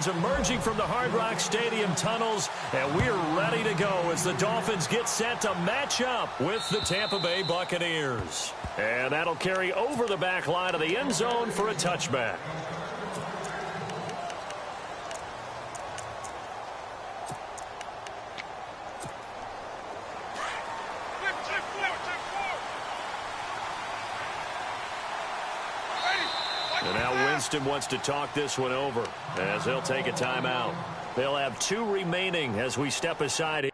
fans emerging from the Hard Rock Stadium tunnels, and we're ready to go as the Dolphins get set to match up with the Tampa Bay Buccaneers. And that'll carry over the back line of the end zone for a touchback. And now Winston wants to talk this one over as they'll take a timeout. They'll have 2 remaining as we step aside.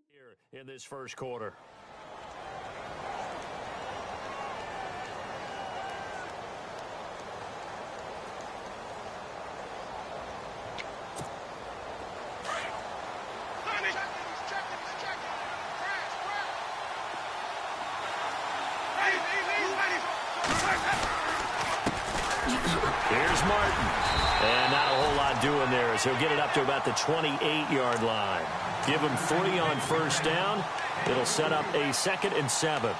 Here in this first quarter. Here's Martin. And not a whole lot doing there as he'll get it up to about the 28-yard line. Give him 3 on first down. It'll set up a 2nd and 7.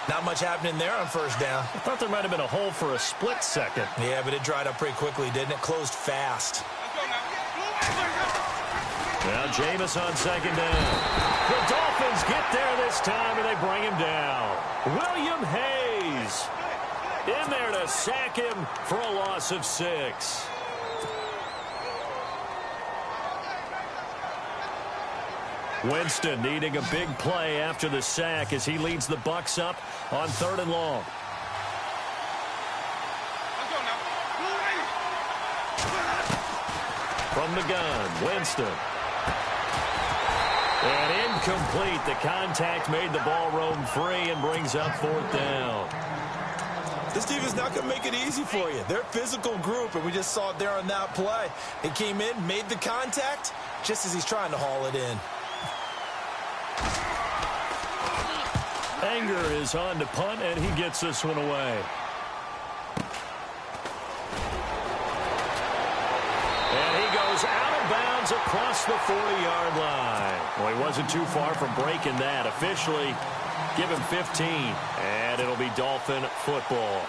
Not much happening there on first down. I thought there might have been a hole for a split second. Yeah, but it dried up pretty quickly, didn't it? Closed fast. Now Jameis on 2nd down. The Dolphins get there this time, and they bring him down. William Hayes in there to sack him for a loss of 6. Winston needing a big play after the sack as he leads the Bucs up on 3rd and long. From the gun, Winston. And incomplete. The contact made the ball roam free and brings up 4th down. This team is not going to make it easy for you. They're a physical group, and we just saw it there on that play. It came in, made the contact, just as he's trying to haul it in. Anger is on to punt, and he gets this one away. And he goes out of bounds across the 40-yard line. Well, he wasn't too far from breaking that. Officially, give him 15, and it'll be Dolphin football.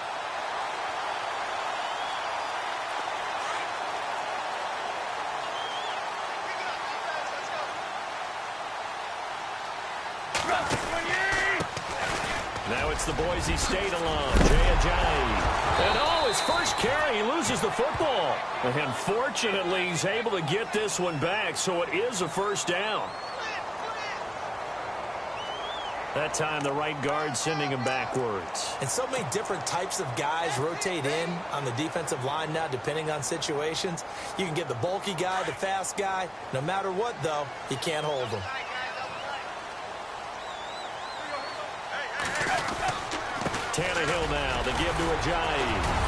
Now it's the Boise State alum, Jay Ajayi. And his first carry, he loses the football. And fortunately, he's able to get this one back, so it is a first down. That time, the right guard sending him backwards. And so many different types of guys rotate in on the defensive line now, depending on situations. You can get the bulky guy, the fast guy. No matter what, though, you can't hold them. Tannehill now, the give to Ajayi.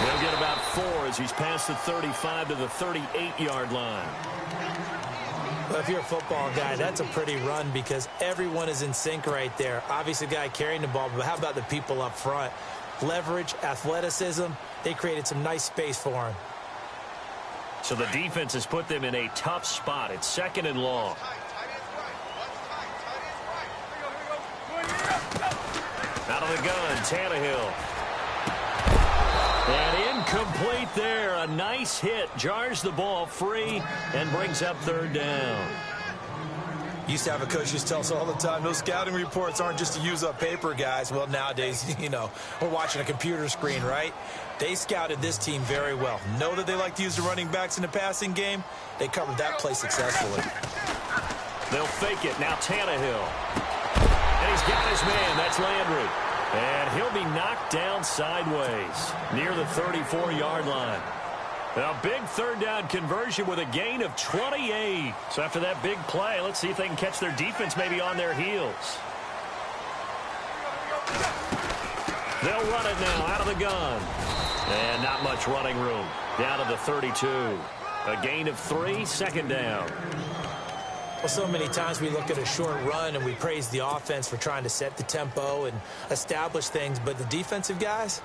He'll get about 4 as he's past the 35 to the 38-yard line. Well, if you're a football guy, that's a pretty run because everyone is in sync right there. Obviously, the guy carrying the ball, but how about the people up front? Leverage, athleticism, they created some nice space for him. So the defense has put them in a tough spot. It's 2nd and long. Out of the gun, Tannehill. And incomplete there. A nice hit. Jars the ball free and brings up 3rd down. Used to have a coach used to tell us all the time, those scouting reports aren't just to use up paper, guys. Well, nowadays, we're watching a computer screen, right? They scouted this team very well. Know that they like to use the running backs in the passing game. They covered that play successfully. They'll fake it. Now Tannehill. And he's got his man. That's Landry. And he'll be knocked down sideways near the 34-yard line. Now, big 3rd down conversion with a gain of 28. So after that big play, let's see if they can catch their defense maybe on their heels. They'll run it now out of the gun. And not much running room. Down to the 32. A gain of 3, 2nd down. Well, so many times we look at a short run and we praise the offense for trying to set the tempo and establish things, but the defensive guys,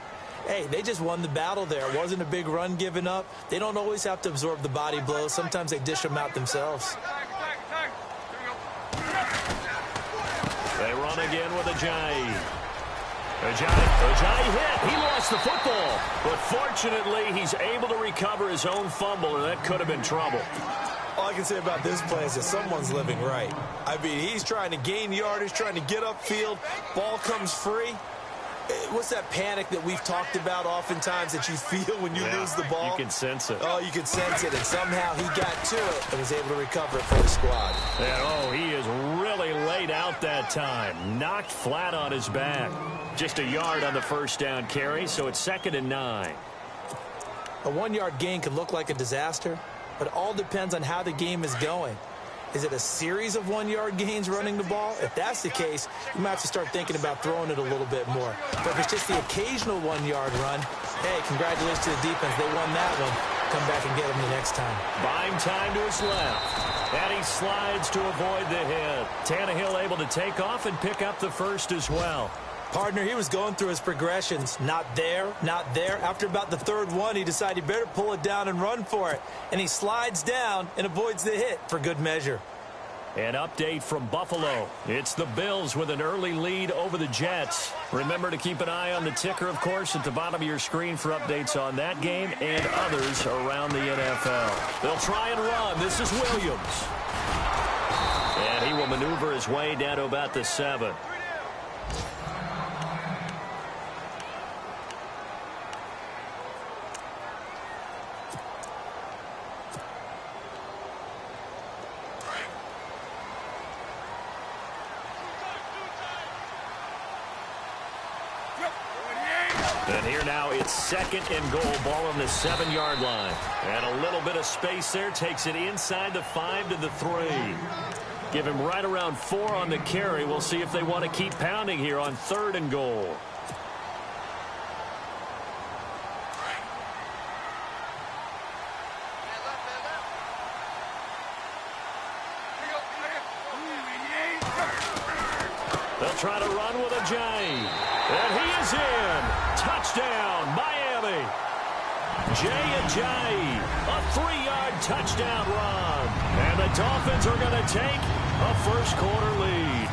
hey, they just won the battle there. It wasn't a big run given up. They don't always have to absorb the body blows. Sometimes they dish them out themselves. They run again with Ajayi. Ajayi hit. He lost the football. But fortunately, he's able to recover his own fumble, and that could have been trouble. All I can say about this play is that someone's living right. I mean, he's trying to gain yardage, trying to get upfield. Ball comes free. What's that panic that we've talked about oftentimes that you feel when you lose the ball? You can sense it. Oh, you can sense it, and somehow he got to it and was able to recover it for the squad. And, he is really laid out that time. Knocked flat on his back. Just a yard on the first down carry, so it's 2nd and 9. A 1-yard gain can look like a disaster, but it all depends on how the game is going. Is it a series of 1-yard gains running the ball? If that's the case, you might have to start thinking about throwing it a little bit more. But if it's just the occasional 1-yard run, hey, congratulations to the defense. They won that one. Come back and get them the next time. Buying time to his left. And he slides to avoid the hit. Tannehill able to take off and pick up the first as well. Partner, he was going through his progressions. Not there, not there. After about the 3rd one, he decided he better pull it down and run for it. And he slides down and avoids the hit for good measure. An update from Buffalo. It's the Bills with an early lead over the Jets. Remember to keep an eye on the ticker, of course, at the bottom of your screen for updates on that game and others around the NFL. They'll try and run. This is Williams. And he will maneuver his way down to about the 7. And here now it's 2nd and goal, ball on the 7-yard line. And a little bit of space there, takes it inside the 5 to the 3. Give him right around 4 on the carry. We'll see if they want to keep pounding here on 3rd and goal. They'll try to run with Ajayi. And he is in. Touchdown, Miami. Jay Ajayi, a 3-yard touchdown run. And the Dolphins are going to take a first-quarter lead.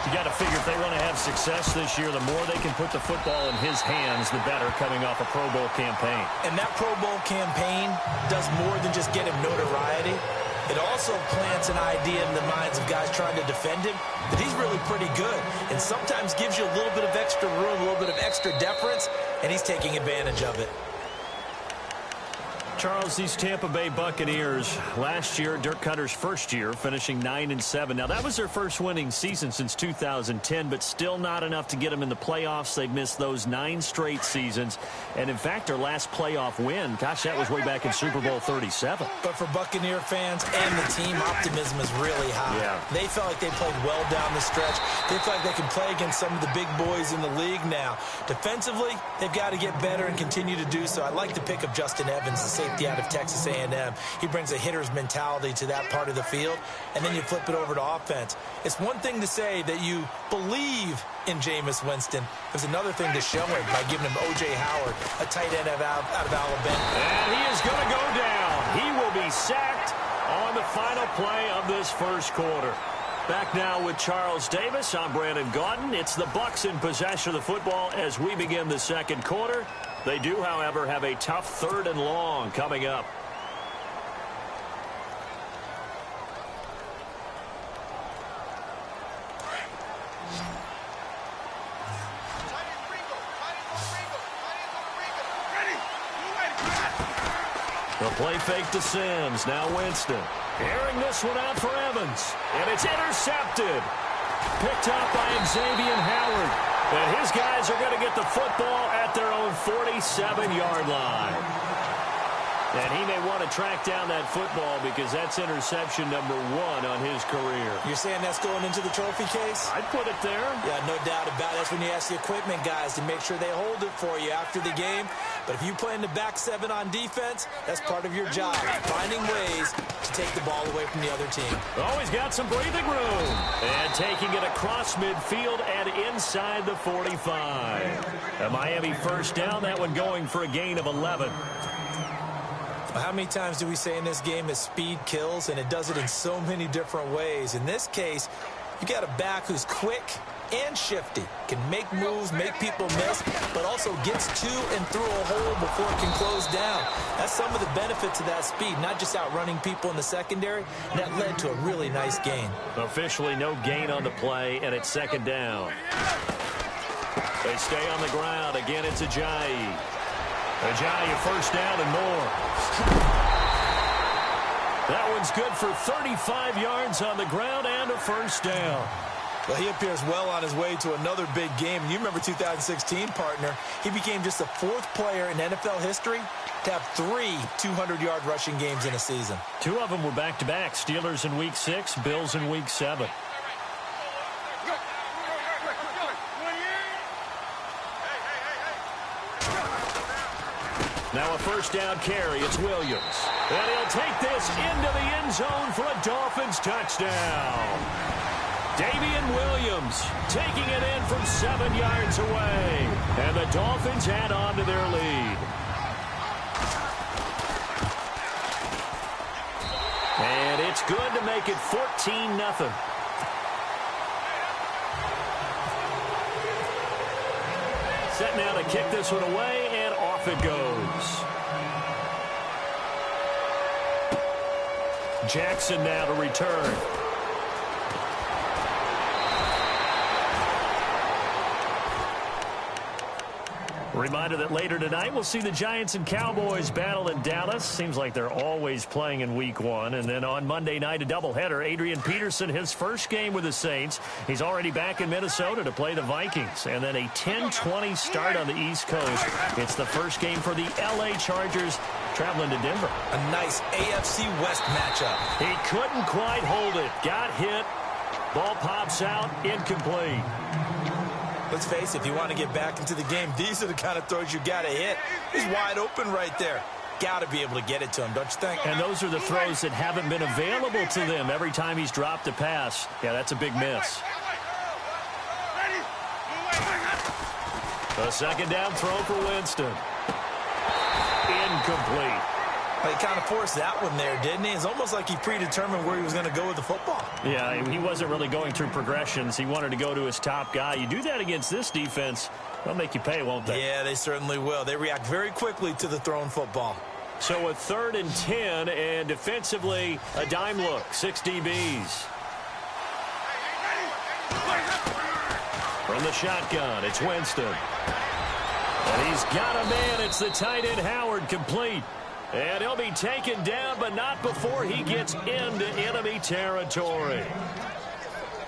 You got to figure if they want to have success this year, the more they can put the football in his hands, the better, coming off a Pro Bowl campaign. And that Pro Bowl campaign does more than just get him notoriety. It also plants an idea in the minds of guys trying to defend him that he's really pretty good, and sometimes gives you a little bit of extra room, a little bit of extra deference, and he's taking advantage of it. Charles, these Tampa Bay Buccaneers, last year, Dirk Cutter's first year, finishing 9-7. Now, that was their first winning season since 2010, but still not enough to get them in the playoffs. They've missed those 9 straight seasons. And, in fact, their last playoff win, gosh, that was way back in Super Bowl 37. But for Buccaneer fans and the team, optimism is really high. Yeah. They felt like they played well down the stretch. They feel like they can play against some of the big boys in the league now. Defensively, they've got to get better and continue to do so. I like the pick of Justin Evans, the safety out of Texas A&M. He brings a hitter's mentality to that part of the field, and then you flip it over to offense. It's one thing to say that you believe in Jameis Winston. There's another thing to show it by giving him O.J. Howard, a tight end out of Alabama. And he is going to go down. He will be sacked on the final play of this first quarter. Back now with Charles Davis. I'm Brandon Gaudin. It's the Bucs in possession of the football as we begin the second quarter. They do, however, have a tough 3rd and long coming up. The play fake to Sims. Now Winston. Airing this one out for Evans. And it's intercepted. Picked up by Xavier Howard. And his guys are going to get the football at their own 47-yard line. And he may want to track down that football because that's interception number 1 on his career. You're saying that's going into the trophy case? I'd put it there. Yeah, no doubt about it. That's when you ask the equipment guys to make sure they hold it for you after the game. But if you play in the back 7 on defense, that's part of your job, finding ways to take the ball away from the other team. Oh, he's got some breathing room. And taking it across midfield and inside the 45. A Miami first down, that one going for a gain of 11. How many times do we say in this game that speed kills, and it does it in so many different ways? In this case, You got a back who's quick and shifty, can make moves, make people miss, but also gets to and through a hole before it can close down. That's some of the benefits of that speed, not just outrunning people in the secondary, and that led to a really nice gain. Officially no gain on the play, and it's second down. They stay on the ground. Again, it's Ajayi. Ajayi, first down and more. That one's good for 35 yards on the ground and a first down. Well, he appears well on his way to another big game. And you remember 2016, partner. He became just the 4th player in NFL history to have 3 200-yard rushing games in a season. 2 of them were back-to-back. Steelers in Week 6, Bills in Week 7. Now a first down carry. It's Williams. And he'll take this into the end zone for a Dolphins touchdown. Damian Williams taking it in from 7 yards away. And the Dolphins add on to their lead. And it's good to make it 14-0. Set now to kick this one away, and off it goes. Jackson now to return. Reminder that later tonight we'll see the Giants and Cowboys battle in Dallas. Seems like they're always playing in Week 1. And then on Monday night, a doubleheader. Adrian Peterson, his first game with the Saints. He's already back in Minnesota to play the Vikings. And then a 10-20 start on the East Coast. It's the first game for the L.A. Chargers traveling to Denver. A nice AFC West matchup. He couldn't quite hold it. Got hit. Ball pops out. Incomplete. Let's face it, if you want to get back into the game, these are the kind of throws you got to hit. He's wide open right there. Got to be able to get it to him, don't you think? And those are the throws that haven't been available to them every time he's dropped a pass. Yeah, that's a big miss. A second down throw for Winston. Incomplete. Well, he kind of forced that one there, didn't he? It's almost like he predetermined where he was going to go with the football. Yeah, he wasn't really going through progressions. He wanted to go to his top guy. You do that against this defense, they'll make you pay, won't they? Yeah, they certainly will. They react very quickly to the thrown football. So a 3rd and 10, and defensively, a dime look, 6 DBs. From the shotgun, it's Winston. And he's got a man. It's the tight end, Howard, complete. And he'll be taken down, but not before he gets into enemy territory.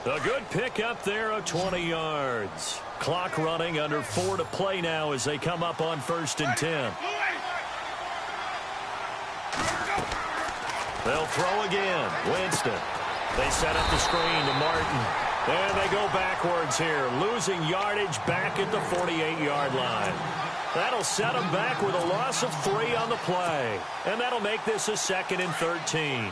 A good pick up there of 20 yards. Clock running, under 4 to play now as they come up on 1st and 10. They'll throw again. Winston. They set up the screen to Martin. And they go backwards here, losing yardage back at the 48-yard line. That'll set them back with a loss of 3 on the play. And that'll make this a 2nd and 13.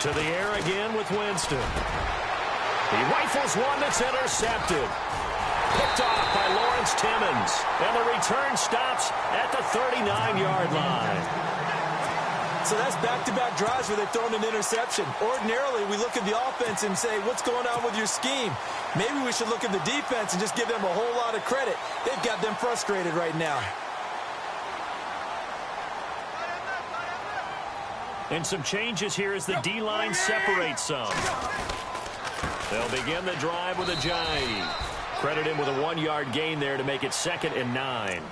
To the air again with Winston. He rifles one that's intercepted. Picked off by Lawrence Timmons. And the return stops at the 39-yard line. So that's back-to-back drives where they've thrown an interception. Ordinarily, we look at the offense and say, what's going on with your scheme? Maybe we should look at the defense and just give them a whole lot of credit. They've got them frustrated right now. And some changes here as the D-line separates some. They'll begin the drive with Ajayi. Credit him with a 1-yard gain there to make it 2nd and 9.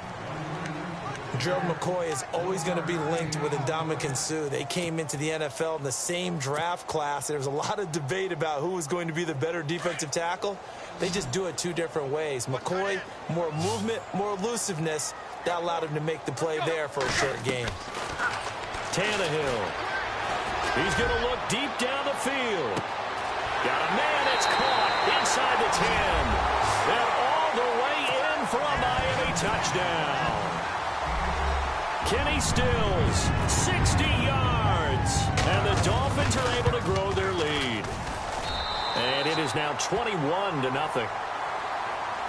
Gerald McCoy is always going to be linked with Ndamukong Suh. They came into the NFL in the same draft class. There was a lot of debate about who was going to be the better defensive tackle. They just do it 2 different ways. McCoy, more movement, more elusiveness. That allowed him to make the play there for a short gain. Tannehill. He's going to look deep down the field. Got a man that's caught inside the 10. And all the way in for a Miami touchdown. Kenny Stills, 60 yards. And the Dolphins are able to grow their lead. And it is now 21-0.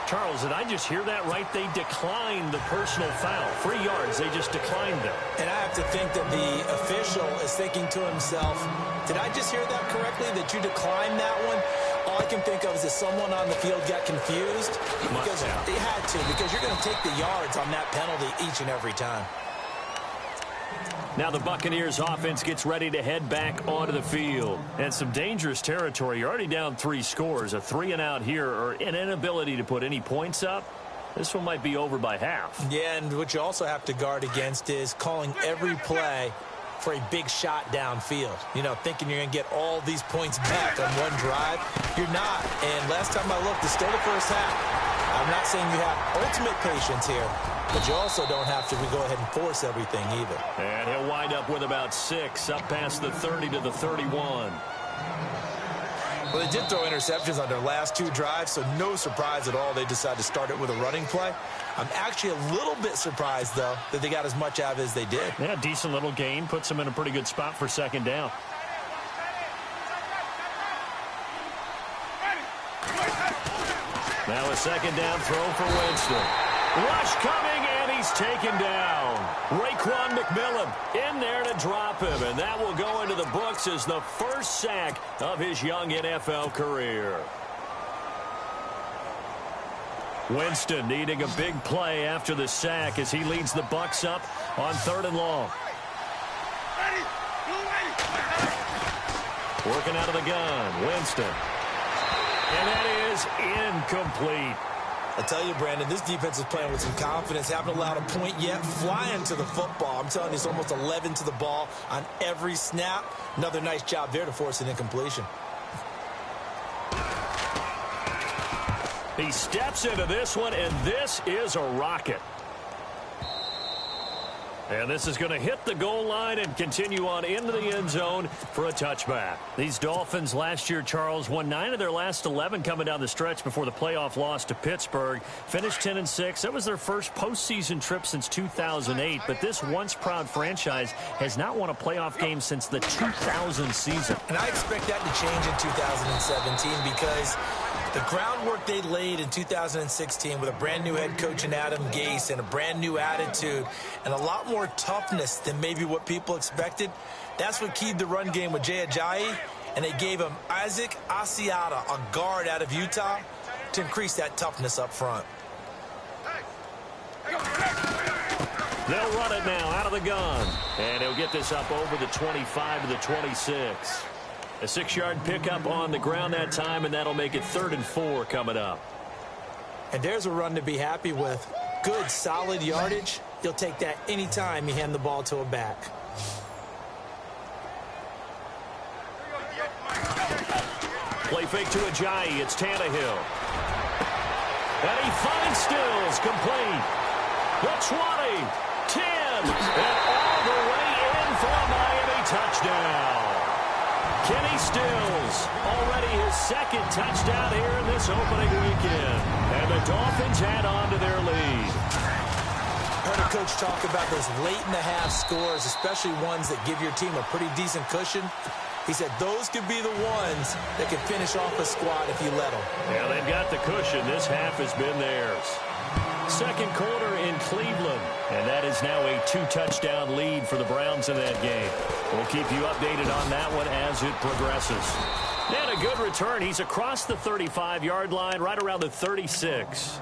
Charles, did I just hear that right? They declined the personal foul. 3 yards, they just declined them. And I have to think that the official is thinking to himself, did I just hear that correctly, that you declined that one? All I can think of is that someone on the field got confused. Because they had to, because you're going to take the yards on that penalty each and every time. Now the Buccaneers offense gets ready to head back onto the field. And some dangerous territory. You're already down 3 scores. A 3-and-out here, or an inability to put any points up. This one might be over by half. Yeah, and what you also have to guard against is calling every play for a big shot downfield. You know, thinking you're going to get all these points back on one drive. You're not. And last time I looked, it's still the first half. I'm not saying you have ultimate patience here, but you also don't have to go ahead and force everything either. And he'll wind up with about 6, up past the 30 to the 31. Well, they did throw interceptions on their last 2 drives, so no surprise at all they decided to start it with a running play. I'm actually a little bit surprised, though, that they got as much out of it as they did. Yeah, decent little gain. Puts them in a pretty good spot for 2nd down. Now a 2nd down throw for Winston. Rush coming, and he's taken down. Raekwon McMillan in there to drop him, and that will go into the books as the first sack of his young NFL career. Winston needing a big play after the sack as he leads the Bucs up on 3rd and long. Working out of the gun, Winston. And that is incomplete. I tell you, Brandon, this defense is playing with some confidence. Haven't allowed a point yet. Flying to the football. I'm telling you, it's almost 11 to the ball on every snap. Another nice job there to force an incompletion. He steps into this one, and this is a rocket. And this is going to hit the goal line and continue on into the end zone for a touchback. These Dolphins last year, Charles, won 9 of their last 11 coming down the stretch before the playoff loss to Pittsburgh. Finished 10-6. That was their first postseason trip since 2008. But this once-proud franchise has not won a playoff game since the 2000 season. And I expect that to change in 2017 because the groundwork they laid in 2016 with a brand new head coach in Adam Gase and a brand new attitude and a lot more toughness than maybe what people expected, that's what keyed the run game with Jay Ajayi, and they gave him Isaac Asiata, a guard out of Utah, to increase that toughness up front. They'll run it now out of the gun, and he'll get this up over the 25 to the 26. A 6-yard pickup on the ground that time, and that'll make it 3rd and 4 coming up. And there's a run to be happy with. Good, solid yardage. You'll take that anytime you hand the ball to a back. Play fake to Ajayi. It's Tannehill. And he finds Stills, complete. The 20, 10, and all the way in for a Miami touchdown. Kenny Stills, already his 2nd touchdown here in this opening weekend. And the Dolphins add on to their lead. Heard a coach talk about those late-in-the-half scores, especially ones that give your team a pretty decent cushion. He said those could be the ones that can finish off a squad if you let them. Yeah, they've got the cushion. This half has been theirs. 2nd quarter in Cleveland, and that is now a 2-touchdown lead for the Browns in that game. We'll keep you updated on that one as it progresses. And a good return. He's across the 35-yard line, right around the 36.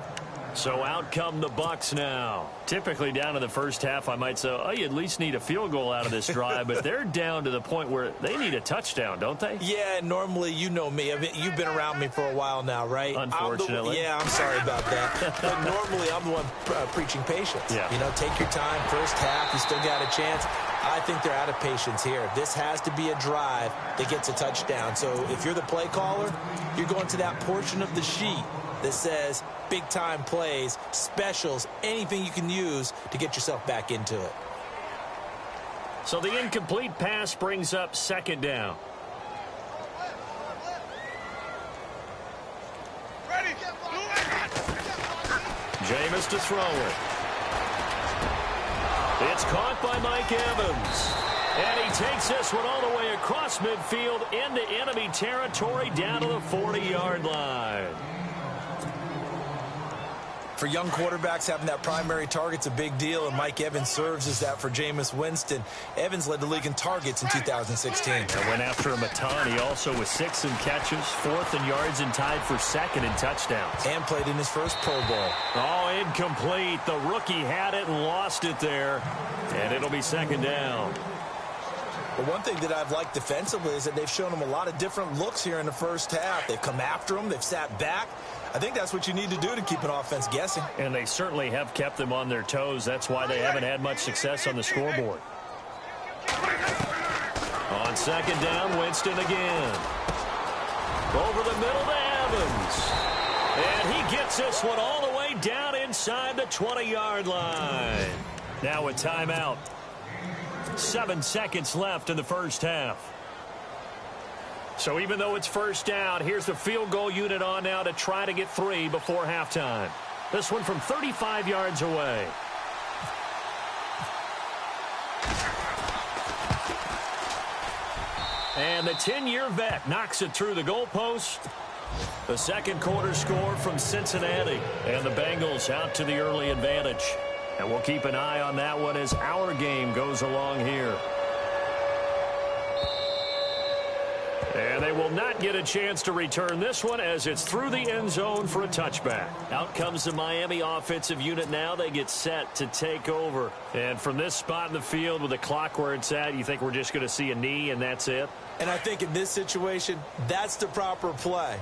So out come the Bucs now. Typically down in the first half, I might say, oh, you at least need a field goal out of this drive, but they're down to the point where they need a touchdown, don't they? Yeah, normally, you know me. I mean, you've been around me for a while now, right? Unfortunately. I'm sorry about that. But normally, I'm the one preaching patience. Yeah. You know, take your time. First half, you still got a chance. I think they're out of patience here. This has to be a drive that gets a touchdown. So if you're the play caller, you're going to that portion of the sheet that says big-time plays, specials, anything you can use to get yourself back into it. So the incomplete pass brings up 2nd down. Jameis to throw it. It's caught by Mike Evans. And he takes this one all the way across midfield into enemy territory down to the 40-yard line. For young quarterbacks, having that primary target's a big deal, and Mike Evans serves as that for Jameis Winston. Evans led the league in targets in 2016. And went after him a ton. He also was 6th in catches, 4th in yards, and tied for 2nd in touchdowns. And played in his first Pro Bowl. Oh, incomplete. The rookie had it and lost it there. And it'll be 2nd down. But one thing that I've liked defensively is that they've shown him a lot of different looks here in the first half. They've come after him. They've sat back. I think that's what you need to do to keep an offense guessing. And they certainly have kept them on their toes. That's why they haven't had much success on the scoreboard. On 2nd down, Winston again. Over the middle to Evans. And he gets this one all the way down inside the 20-yard line. Now a timeout. 7 seconds left in the first half. So even though it's first down, here's the field goal unit on now to try to get 3 before halftime. This one from 35 yards away. And the 10-year vet knocks it through the goalpost. The second quarter score from Cincinnati. And the Bengals out to the early advantage. And we'll keep an eye on that one as our game goes along here. And they will not get a chance to return this one as it's through the end zone for a touchback. Out comes the Miami offensive unit now. They get set to take over. And from this spot in the field with the clock where it's at, you think we're just going to see a knee and that's it? And I think in this situation, that's the proper play.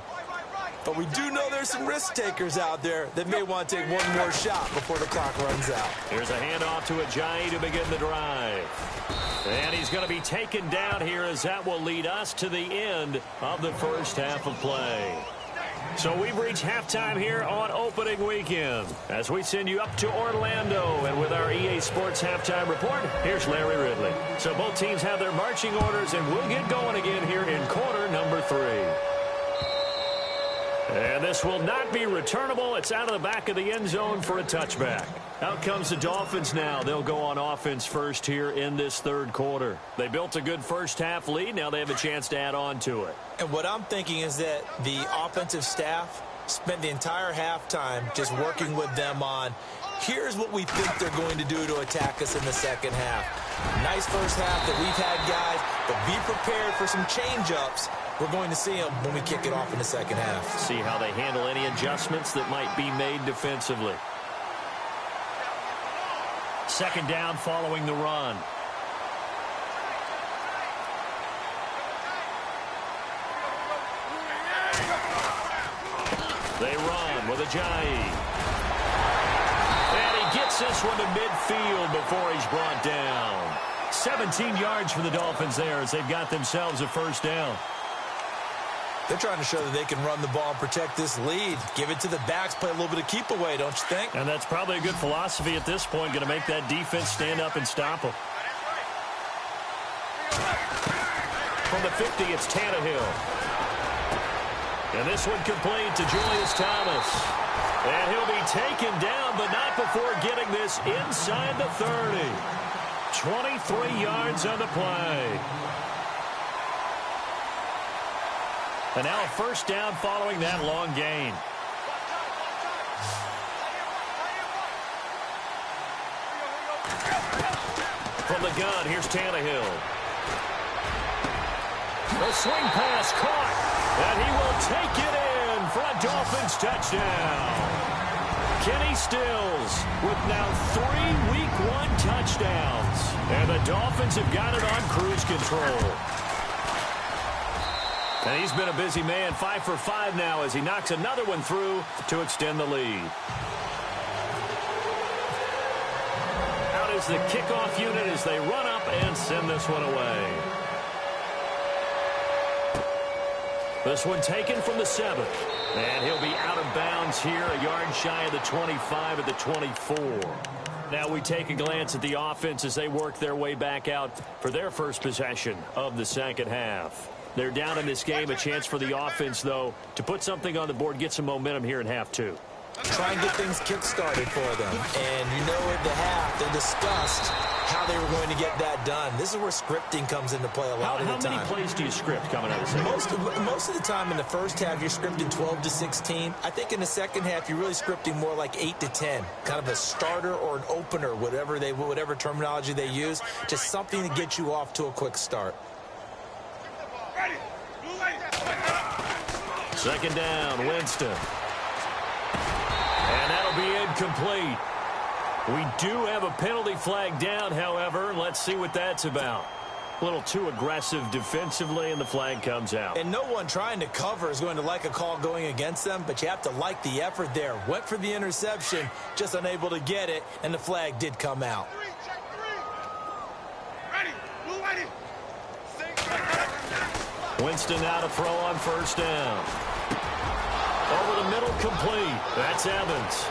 But we do know there's some risk takers out there that may want to take one more shot before the clock runs out. Here's a handoff to Ajayi to begin the drive. And he's going to be taken down here as that will lead us to the end of the first half of play. So we've reached halftime here on opening weekend as we send you up to Orlando. And with our EA Sports halftime report, here's Larry Ridley. So both teams have their marching orders, and we'll get going again here in quarter number 3. And this will not be returnable. It's out of the back of the end zone for a touchback. Out comes the Dolphins now. They'll go on offense first here in this third quarter. They built a good first half lead. Now they have a chance to add on to it. And what I'm thinking is that the offensive staff spent the entire halftime just working with them on, here's what we think they're going to do to attack us in the second half. Nice first half that we've had, guys, but be prepared for some change-ups. We're going to see them when we kick it off in the second half. See how they handle any adjustments that might be made defensively. Second down following the run. They run with Ajayi. And he gets this one to midfield before he's brought down. 17 yards for the Dolphins there as they've got themselves a first down. They're trying to show that they can run the ball and protect this lead. Give it to the backs, play a little bit of keep away, don't you think? And that's probably a good philosophy at this point, going to make that defense stand up and stop them. From the 50, it's Tannehill. And this one complete to Julius Thomas. And he'll be taken down, but not before getting this inside the 30. 23 yards on the play. And now a first down following that long gain. From the gun, here's Tannehill. The swing pass caught, and he will take it in for a Dolphins touchdown. Kenny Stills with now 3 Week 1 touchdowns. And the Dolphins have got it on cruise control. And he's been a busy man, 5 for 5 now as he knocks another one through to extend the lead. Out is the kickoff unit as they run up and send this one away. This one taken from the 7. And he'll be out of bounds here, a yard shy of the 25 at the 24. Now we take a glance at the offense as they work their way back out for their first possession of the second half. They're down in this game. A chance for the offense, though, to put something on the board, get some momentum here in half 2. try and get things kick-started for them. And you know at the half, they discussed how they were going to get that done. This is where scripting comes into play a lot of the time. How many plays do you script coming out of the second? Most of the time in the first half, you're scripting 12 to 16. I think in the second half, you're really scripting more like 8 to 10. Kind of a starter or an opener, whatever terminology they use. Just something to get you off to a quick start. Second down, Winston. And that'll be incomplete. We do have a penalty flag down, however. Let's see what that's about. A little too aggressive defensively, and the flag comes out. And no one trying to cover is going to like a call going against them, but you have to like the effort there. Went for the interception, just unable to get it, and the flag did come out. Winston now to throw on first down. Over the middle, complete. That's Evans.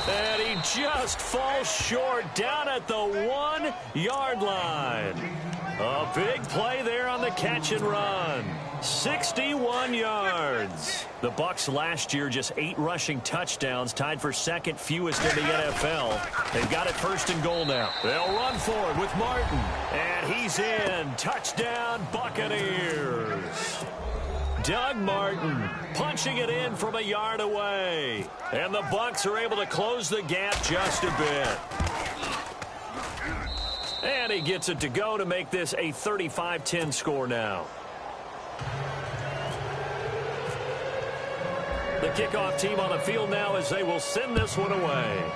And he just falls short down at the 1-yard line. A big play there on the catch and run. 61 yards. The Bucs last year just 8 rushing touchdowns, tied for second fewest in the NFL. They've got it first and goal now. They'll run for it with Martin. And he's in. Touchdown, Buccaneers. Doug Martin punching it in from a yard away. And the Bucs are able to close the gap just a bit. And he gets it to go to make this a 35-10 score now. The kickoff team on the field now as they will send this one away.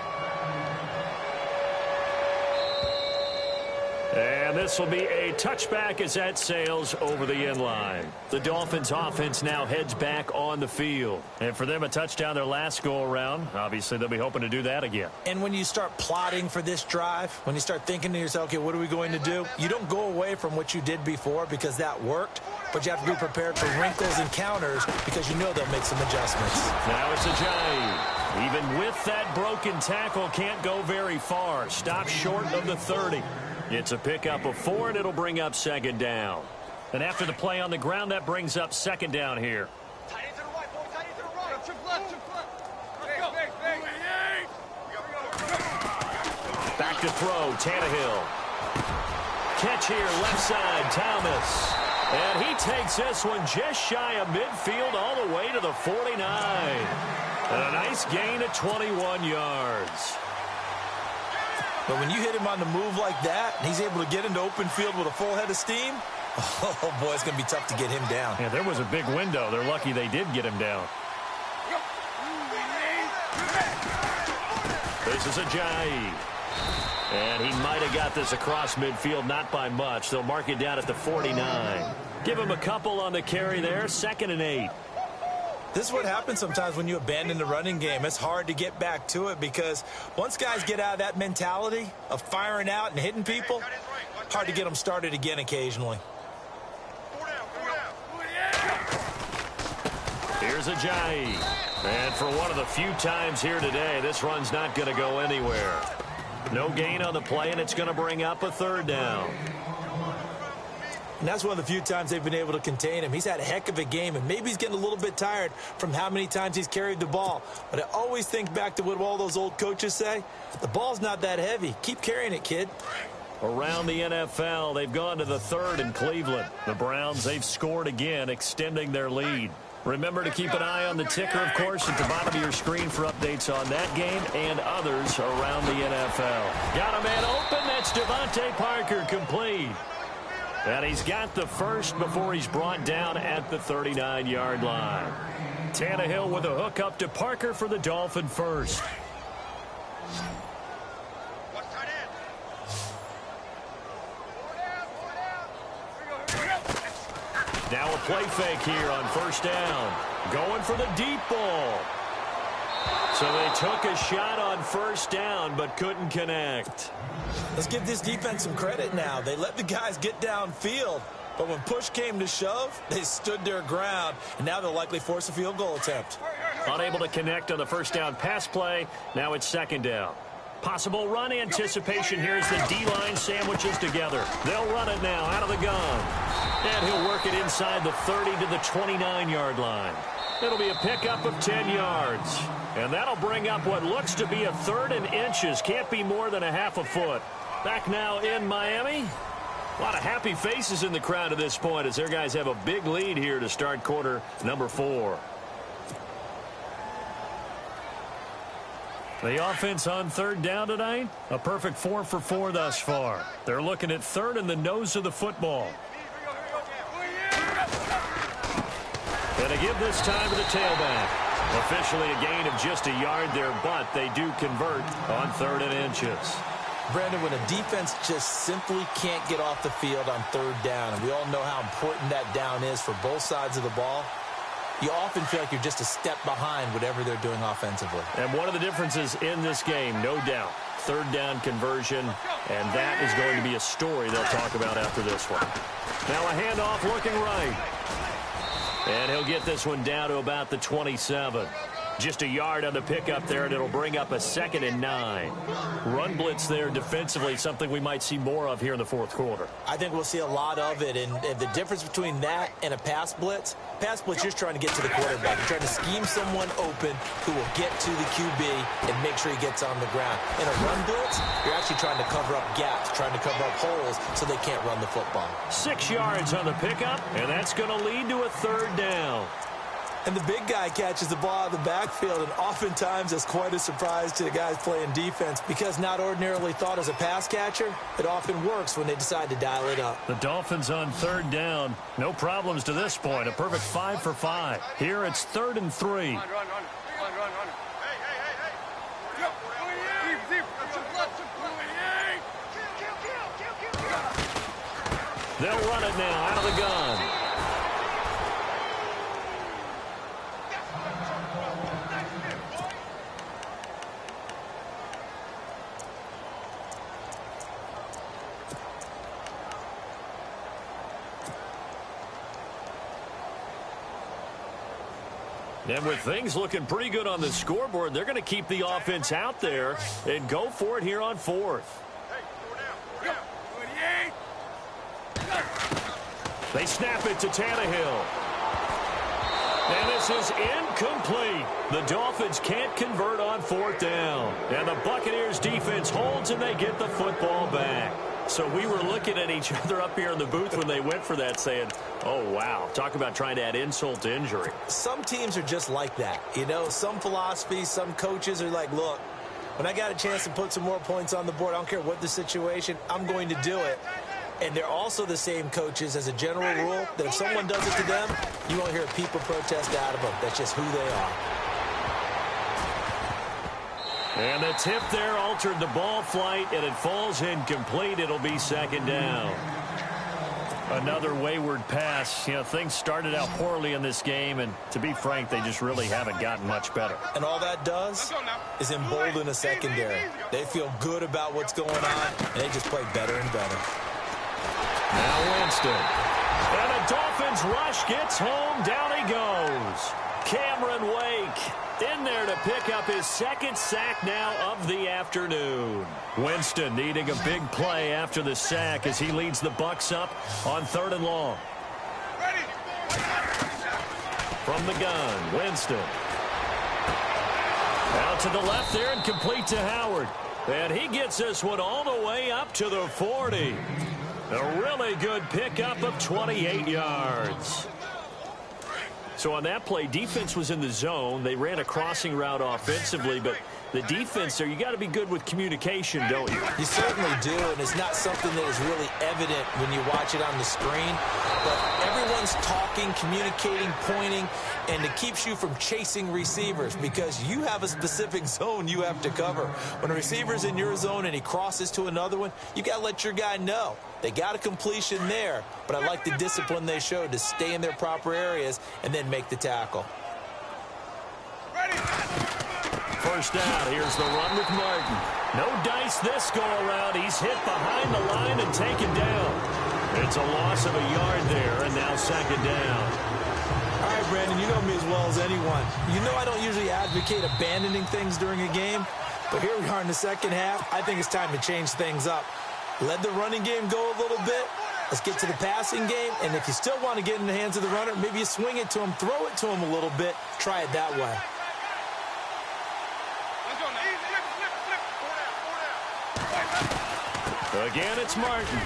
And this will be a touchback as that sails over the end line. The Dolphins offense now heads back on the field. And for them, a touchdown their last go-around. Obviously, they'll be hoping to do that again. And when you start plotting for this drive, when you start thinking to yourself, okay, what are we going to do? You don't go away from what you did before because that worked, but you have to be prepared for wrinkles and counters because you know they'll make some adjustments. Now it's Ajayi. Even with that broken tackle, can't go very far. Stop short of the 30. It's a pickup of 4, and it'll bring up second down. And after the play on the ground, that brings up second down here. Back to throw, Tannehill. Catch here, left side, Thomas. And he takes this one just shy of midfield all the way to the 49. And a nice gain of 21 yards. But when you hit him on the move like that, and he's able to get into open field with a full head of steam, oh, boy, it's going to be tough to get him down. Yeah, there was a big window. They're lucky they did get him down. This is Ajayi. And he might have got this across midfield, not by much. They'll mark it down at the 49. Give him a couple on the carry there, 2nd and 8. This is what happens sometimes when you abandon the running game. It's hard to get back to it because once guys get out of that mentality of firing out and hitting people, hard to get them started again occasionally. Here's Ajayi. And for one of the few times here today, this run's not going to go anywhere. No gain on the play, and it's going to bring up a 3rd down. And that's one of the few times they've been able to contain him. He's had a heck of a game, and maybe he's getting a little bit tired from how many times he's carried the ball. But I always think back to what all those old coaches say. The ball's not that heavy. Keep carrying it, kid. Around the NFL, they've gone to the 3rd in Cleveland. The Browns, they've scored again, extending their lead. Remember to keep an eye on the ticker, of course, at the bottom of your screen for updates on that game and others around the NFL. Got a man open. That's Devontae Parker, complete. And he's got the first before he's brought down at the 39-yard line. Tannehill with a hook up to Parker for the Dolphin first. Now a play fake here on first down. Going for the deep ball. So they took a shot on first down but couldn't connect. Let's give this defense some credit now. They let the guys get downfield, but when push came to shove, they stood their ground, and now they'll likely force a field goal attempt. Unable to connect on the first down pass play. Now it's second down. Possible run anticipation here as the D-line sandwiches together. They'll run it now out of the gun. And he'll work it inside the 30 to the 29-yard line. It'll be a pickup of 10 yards. And that'll bring up what looks to be a 3rd and inches. Can't be more than a half a foot. Back now in Miami. A lot of happy faces in the crowd at this point as their guys have a big lead here to start quarter number 4. The offense on 3rd down tonight, a perfect 4 for 4 thus far. They're looking at 3rd and the nose of the football. And to give this time to the tailback. Officially a gain of just a yard there, but they do convert on 3rd and inches. Brandon, when a defense just simply can't get off the field on 3rd down, and we all know how important that down is for both sides of the ball, you often feel like you're just a step behind whatever they're doing offensively. And one of the differences in this game, no doubt, 3rd down conversion, and that is going to be a story they'll talk about after this one. Now a handoff looking right. And he'll get this one down to about the 27. Just a yard on the pickup there, and it'll bring up a 2nd and 9. Run blitz there defensively, something we might see more of here in the 4th quarter. I think we'll see a lot of it, and the difference between that and a pass blitz, you're just trying to get to the quarterback. You're trying to scheme someone open who will get to the QB and make sure he gets on the ground. In a run blitz, you're actually trying to cover up gaps, trying to cover up holes so they can't run the football. 6 yards on the pickup, and that's going to lead to a 3rd down. And the big guy catches the ball out of the backfield, and oftentimes it's quite a surprise to the guys playing defense because not ordinarily thought as a pass catcher, it often works when they decide to dial it up. The Dolphins on 3rd down. No problems to this point. A perfect 5 for 5. Here it's 3rd and 3. Run. They'll run it now out of the gun. And with things looking pretty good on the scoreboard, they're going to keep the offense out there and go for it here on 4th. They snap it to Tannehill. And this is incomplete. The Dolphins can't convert on 4th down. And the Buccaneers defense holds and they get the football back. So we were looking at each other up here in the booth when they went for that saying, oh, wow, talk about trying to add insult to injury. Some teams are just like that. You know, some philosophies, some coaches are like, look, when I got a chance to put some more points on the board, I don't care what the situation, I'm going to do it. And they're also the same coaches as a general rule that if someone does it to them, you won't hear people protest out of them. That's just who they are. And the tip there altered the ball flight, and it falls incomplete. It'll be 2nd down. Another wayward pass. You know, things started out poorly in this game, and to be frank, they just really haven't gotten much better. And all that does is embolden a secondary. They feel good about what's going on, and they just play better and better. Now Winston. And the Dolphins rush gets home. Down he goes. Cameron Wake in there to pick up his 2nd sack now of the afternoon. Winston needing a big play after the sack as he leads the Bucs up on 3rd and long. From the gun, Winston. Out to the left there and complete to Howard. And he gets this one all the way up to the 40. A really good pickup of 28 yards. So on that play, defense was in the zone. They ran a crossing route offensively, but the defense there, you got to be good with communication, don't you? You certainly do, and it's not something that is really evident when you watch it on the screen. But everyone's talking, communicating, pointing, and it keeps you from chasing receivers because you have a specific zone you have to cover. When a receiver's in your zone and he crosses to another one, you got to let your guy know. They got a completion there, but I like the discipline they showed to stay in their proper areas and then make the tackle. First down, here's the run with Martin. No dice this go-around. He's hit behind the line and taken down. It's a loss of a yard there, and now 2nd down. All right, Brandon, you know me as well as anyone. You know I don't usually advocate abandoning things during a game, but here we are in the second half. I think it's time to change things up. Let the running game go a little bit, Let's get to the passing game, and if you still want to get in the hands of the runner, maybe you swing it to him, throw it to him a little bit, try it that way. Again, it's Martin.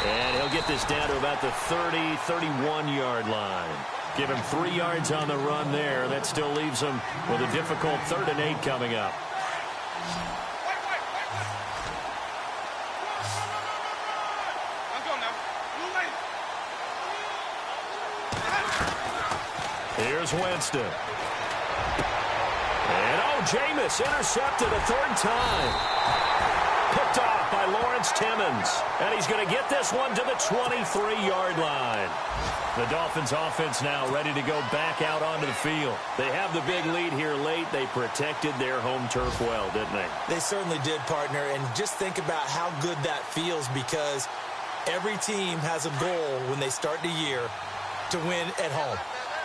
And he'll get this down to about the 30, 31-yard line. Give him 3 yards on the run there. That still leaves him with a difficult 3rd and 8 coming up. Here's Winston. And, Jameis intercepted a 3rd time. Picked off by Lawrence Timmons. And he's going to get this one to the 23-yard line. The Dolphins offense now ready to go back out onto the field. They have the big lead here late. They protected their home turf well, didn't they? They certainly did, partner. And just think about how good that feels, because every team has a goal when they start the year to win at home.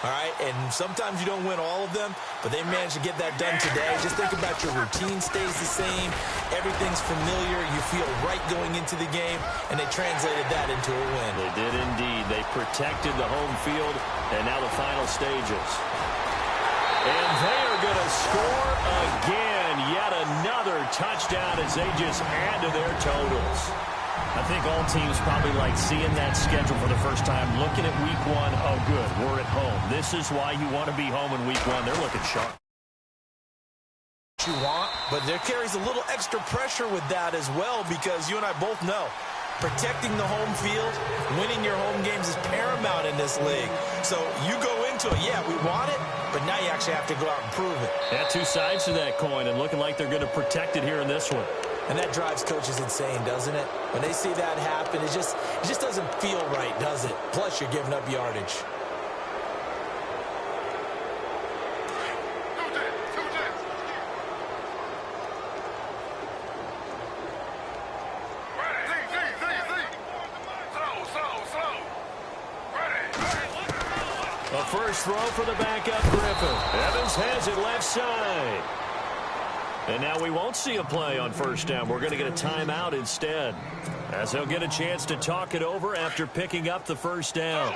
All right, and sometimes you don't win all of them, but they managed to get that done today. Just think about your routine stays the same. Everything's familiar. You feel right going into the game, and they translated that into a win. They did indeed. They protected the home field, and now the final stages. And they are going to score again. Yet another touchdown as they just add to their totals. I think all teams probably like seeing that schedule for the first time, looking at week 1. Oh, good, we're at home. This is why you want to be home in week 1. They're looking sharp. You want, but there carries a little extra pressure with that as well, because you and I both know protecting the home field, winning your home games is paramount in this league. So you go into it, yeah, we want it, but now you actually have to go out and prove it. Yeah, 2 sides to that coin, and looking like they're going to protect it here in this one. And that drives coaches insane, doesn't it? When they see that happen, it just doesn't feel right, does it? Plus, you're giving up yardage. A first throw for the backup Griffin. Evans has it left side. And now we won't see a play on first down. We're going to get a timeout instead, as they'll get a chance to talk it over after picking up the first down.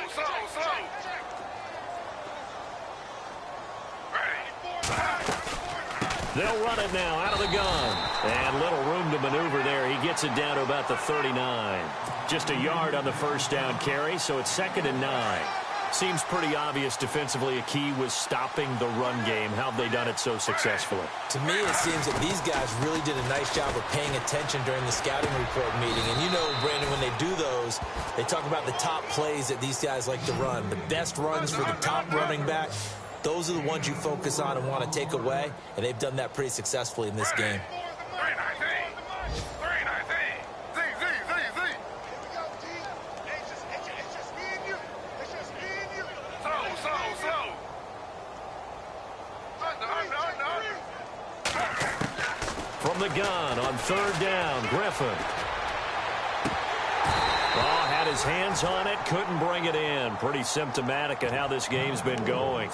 They'll run it now out of the gun. And little room to maneuver there. He gets it down to about the 39. Just a yard on the first down carry, so it's 2nd and 9. Seems pretty obvious defensively a key was stopping the run game. How have they done it so successfully? To me, it seems that these guys really did a nice job of paying attention during the scouting report meeting. And you know, Brandon, when they do those, they talk about the top plays that these guys like to run. The best runs for the top running back, those are the ones you focus on and want to take away. And they've done that pretty successfully in this game. From the gun on 3rd down, Griffin. Had his hands on it, couldn't bring it in. Pretty symptomatic of how this game's been going.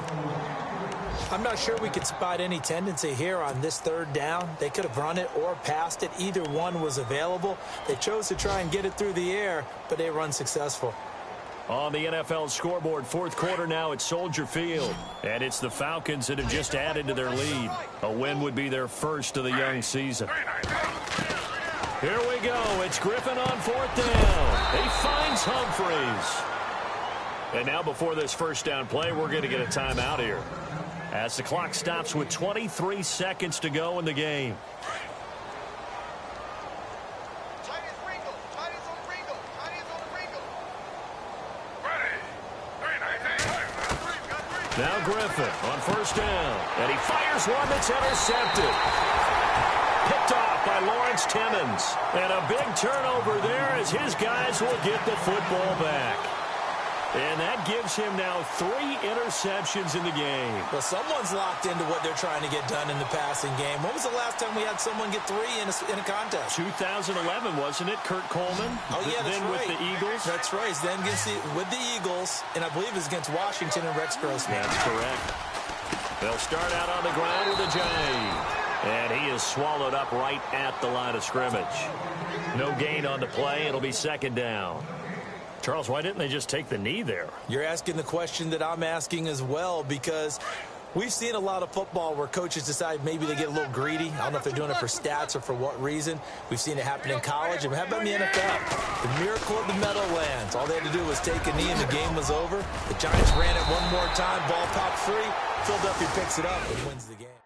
I'm not sure we could spot any tendency here on this 3rd down. They could have run it or passed it. Either one was available. They chose to try and get it through the air, but they were unsuccessful. On the NFL scoreboard, 4th quarter now at Soldier Field. And it's the Falcons that have just added to their lead. A win would be their first of the young season. Here we go. It's Griffin on 4th down. He finds Humphreys. And now before this first down play, we're going to get a timeout here, as the clock stops with 23 seconds to go in the game. Now Griffin on 1st down. And he fires one that's intercepted. Picked off by Lawrence Timmons. And a big turnover there as his guys will get the football back. And that gives him now 3 interceptions in the game. Well, someone's locked into what they're trying to get done in the passing game. When was the last time we had someone get 3 in a contest? 2011, wasn't it? Kurt Coleman? Oh, yeah, that's then right. With the Eagles? That's right. Then with the Eagles, and I believe it's against Washington and Rex Grossman. That's correct. They'll start out on the ground with a J. And he is swallowed up right at the line of scrimmage. No gain on the play. It'll be 2nd down. Charles, why didn't they just take the knee there? You're asking the question that I'm asking as well, because we've seen a lot of football where coaches decide maybe they get a little greedy. I don't know if they're doing it for stats or for what reason. We've seen it happen in college. And how about in the NFL? The miracle of the Meadowlands. All they had to do was take a knee and the game was over. The Giants ran it one more time. Ball popped free. Philadelphia picks it up and wins the game.